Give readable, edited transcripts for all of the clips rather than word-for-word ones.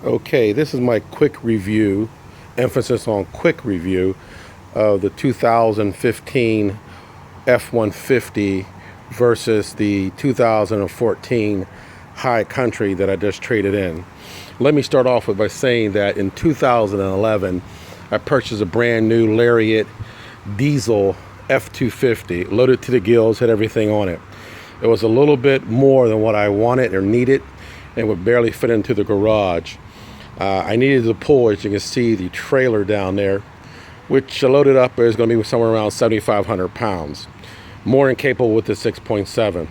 Okay, this is my quick review, emphasis on quick review of the 2015 F-150 versus the 2014 High Country that I just traded in. Let me start off with by saying that in 2011, I purchased a brand new Lariat diesel F-250, loaded to the gills, had everything on it. It was a little bit more than what I wanted or needed and would barely fit into the garage. I needed to pull, as you can see, the trailer down there, which loaded up is going to be somewhere around 7,500 pounds. More than capable with the 6.7.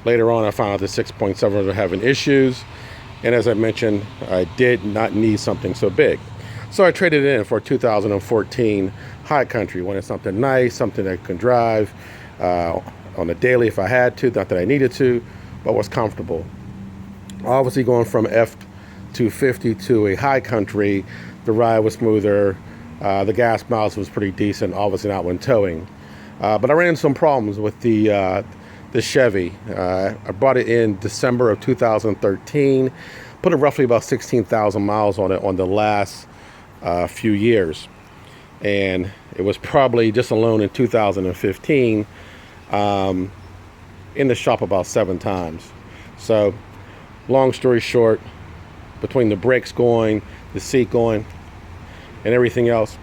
Later on, I found out the 6.7 was having issues, and as I mentioned, I did not need something so big. So I traded it in for a 2014 High Country. Wanted something nice, something that I could drive on a daily if I had to, not that I needed to, but was comfortable. Obviously, going from F-250 to a High Country, the ride was smoother. The gas mileage was pretty decent, obviously not when towing. But I ran into some problems with the Chevy. I bought it in December of 2013, put it roughly about 16,000 miles on it on the last few years. And it was probably just alone in 2015 in the shop about 7 times. So long story short, between the brakes going, the seat going, and everything else,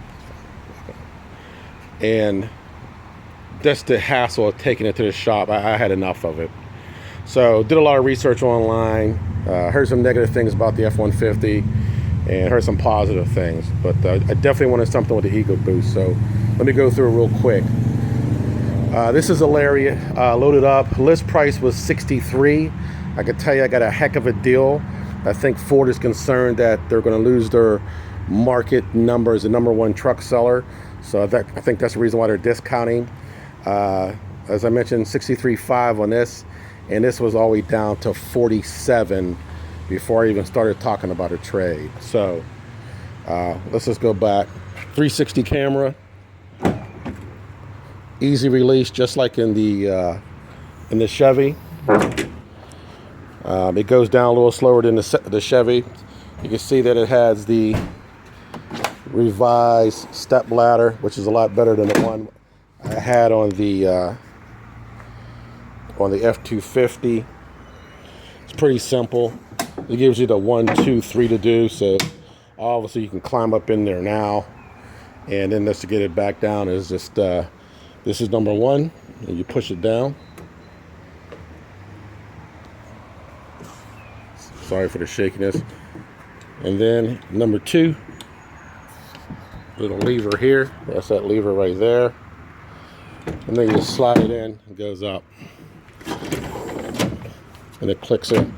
and just the hassle of taking it to the shop, I had enough of it. So did a lot of research online, heard some negative things about the F-150, and heard some positive things. But I definitely wanted something with the Ego Boost. So let me go through it real quick. This is a Lariat, loaded up. List price was $63. I can tell you I got a heck of a deal. I think Ford is concerned that they're going to lose their market number as the #1 truck seller. So I think that's the reason why they're discounting. As I mentioned, 63.5 on this, and this was all the way down to 47 before I even started talking about a trade. So let's just go back. 360 camera, easy release, just like in the Chevy. It goes down a little slower than the Chevy. You can see that it has the revised step ladder, which is a lot better than the one I had on the F-250. It's pretty simple. It gives you the 1, 2, 3 to do. So obviously you can climb up in there now, and then just to get it back down is just this is #1, and you push it down. Sorry for the shakiness. And then #2, little lever here. That's that lever right there. And then you just slide it in, it goes up. And it clicks in.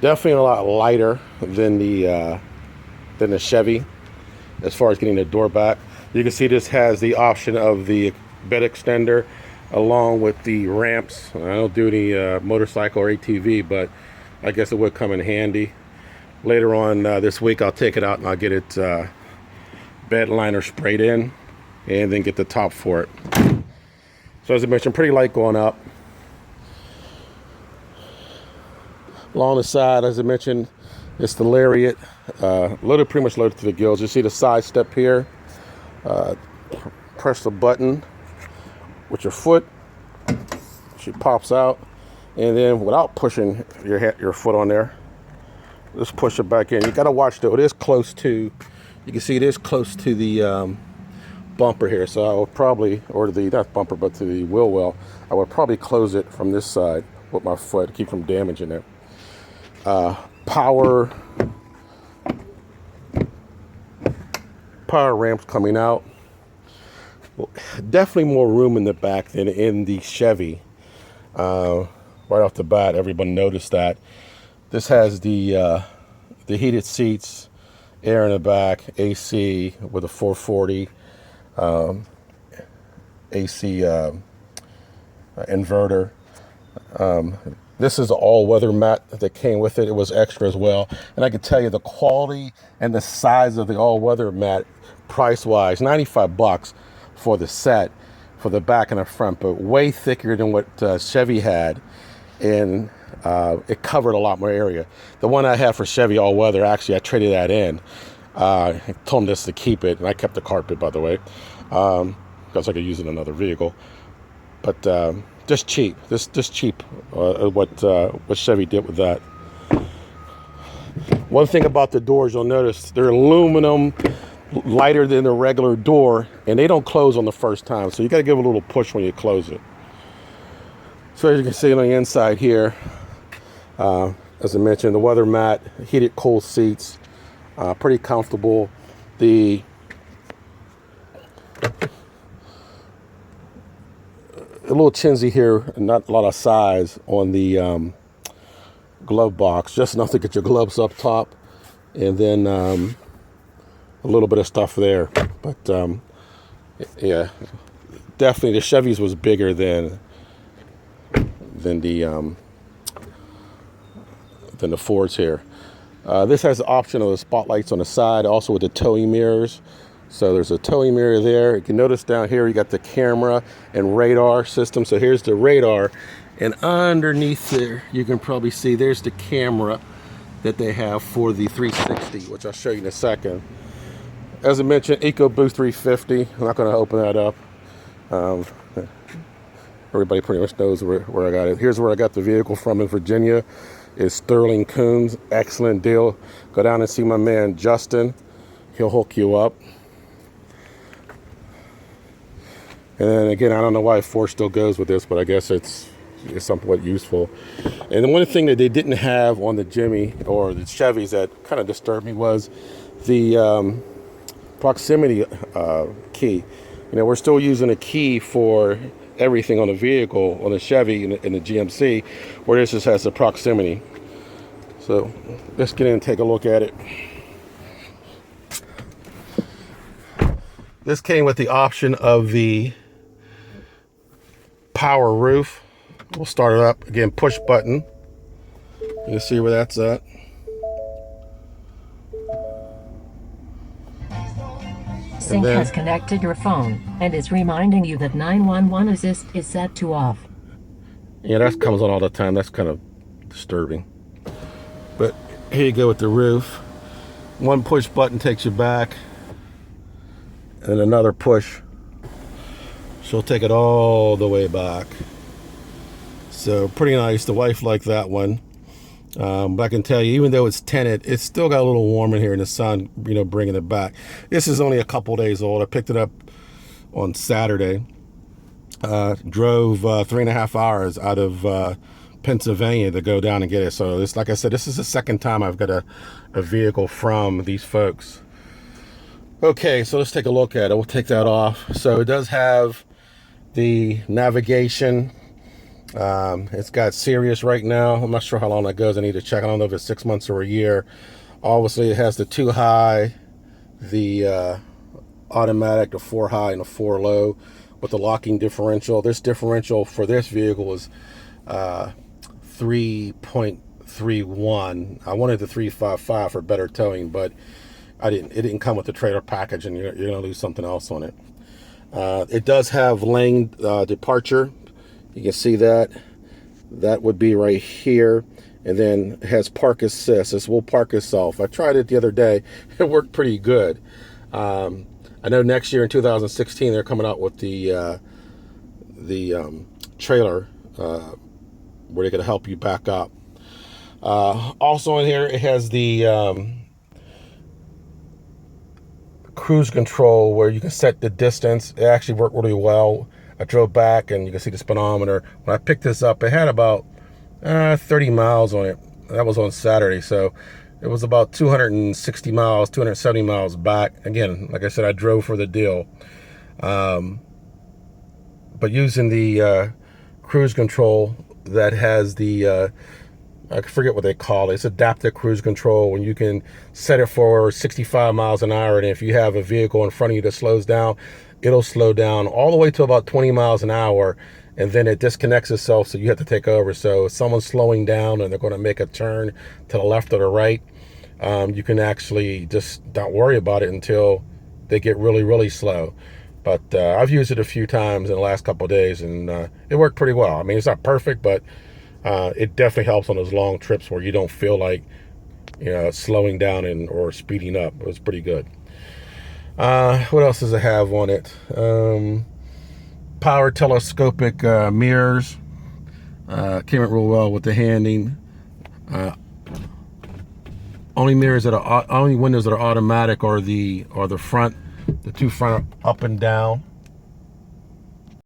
Definitely a lot lighter than the Chevy as far as getting the door back. You can see this has the option of the bed extender along with the ramps. I don't do any motorcycle or ATV, but I guess it would come in handy. Later on this week, I'll take it out and I'll get it bed liner sprayed in and then get the top for it. So as I mentioned, pretty light going up. Along the side, as I mentioned, it's the Lariat, pretty much loaded to the gills. You see the side step here. Press the button with your foot. She pops out, and then without pushing your foot on there, just push it back in. You got to watch though. It is close to. You can see it is close to the bumper here. So I would probably, or not bumper, but to the wheel well. I would probably close it from this side with my foot to keep from damaging it. Power ramps coming out. Well, definitely more room in the back than in the Chevy. Right off the bat, everyone noticed that. This has the heated seats, air in the back, AC with a 440 AC inverter. This is an all-weather mat that came with it. It was extra as well. And I can tell you the quality and the size of the all-weather mat, price-wise, $95 for the set, for the back and the front, but way thicker than what Chevy had. And it covered a lot more area. The one I had for Chevy all weather, actually I traded that in. I told them just to keep it, and I kept the carpet, by the way, because I could use it in another vehicle. But just cheap, just cheap. What Chevy did with that. One thing about the doors, you'll notice they're aluminum, lighter than the regular door, and they don't close on the first time. So you got to give a little push when you close it. So as you can see on the inside here, as I mentioned, the weather mat, heated cool seats, pretty comfortable. A little chintzy here, not a lot of size on the glove box, just enough to get your gloves up top, and then a little bit of stuff there. But yeah, definitely the Chevys was bigger than the Fords here. This has the option of the spotlights on the side, also with the towing mirrors. So there's a towing mirror there. You can notice down here you got the camera and radar system. So here's the radar, and underneath there you can probably see there's the camera that they have for the 360, which I'll show you in a second. As I mentioned, EcoBoost 350. I'm not going to open that up. Everybody pretty much knows where I got it. Here's where I got the vehicle from in Virginia. Is Sterling Coons. Excellent deal. Go down and see my man Justin. He'll hook you up. And then again, I don't know why Ford still goes with this, but I guess it's somewhat useful. And the one thing that they didn't have on the Jimmy or the Chevys that kind of disturbed me was the proximity key. You know, we're still using a key for everything on the vehicle, on the Chevy and the GMC, where this just has the proximity. So let's get in and take a look at it. This came with the option of the power roof. We'll start it up again, push button. You can see where that's at. Sync has connected your phone and is reminding you that 911 assist is set to off. Yeah, that comes on all the time. That's kind of disturbing. But here you go with the roof. One push button takes you back, and another push, she'll take it all the way back. So pretty nice. The wife liked that one. But I can tell you, even though it's tinted, it's still got a little warm in here in the sun, you know, bringing it back. This is only a couple days old. I picked it up on Saturday. Drove 3.5 hours out of Pennsylvania to go down and get it. So this, like I said, this is the second time I've got a vehicle from these folks. Okay, so let's take a look at it. We'll take that off. So it does have the navigation. It's got Sirius right now. I'm not sure how long that goes. I need to check. I don't know if it's 6 months or a year. Obviously, it has the 2 high, the automatic, the 4 high, and the 4 low with the locking differential. This differential for this vehicle is 3.31. I wanted the 3.55 for better towing, but it didn't come with the trailer package, and you're going to lose something else on it. It does have lane departure. You can see that. That would be right here. And then it has park assist. This will park itself. I tried it the other day. It worked pretty good. I know next year in 2016 they're coming out with the trailer where they can help you back up. Also in here it has the cruise control where you can set the distance. It actually worked really well. I drove back and you can see the speedometer. When I picked this up, it had about 30 miles on it. That was on Saturday, so it was about 260 miles, 270 miles back. Again, like I said, I drove for the deal. But using the cruise control that has the, I forget what they call it. It's adaptive cruise control, when you can set it for 65 miles an hour. And if you have a vehicle in front of you that slows down, it'll slow down all the way to about 20 miles an hour, and then it disconnects itself, so you have to take over. So if someone's slowing down and they're going to make a turn to the left or the right, you can actually just don't worry about it until they get really, really slow. But I've used it a few times in the last couple of days, and it worked pretty well. I mean, it's not perfect, but It definitely helps on those long trips where you don't feel like slowing down or speeding up. It was pretty good. What else does it have on it? Power telescopic mirrors. Came out real well with the handing. Only windows that are automatic are the front, the two front are up and down.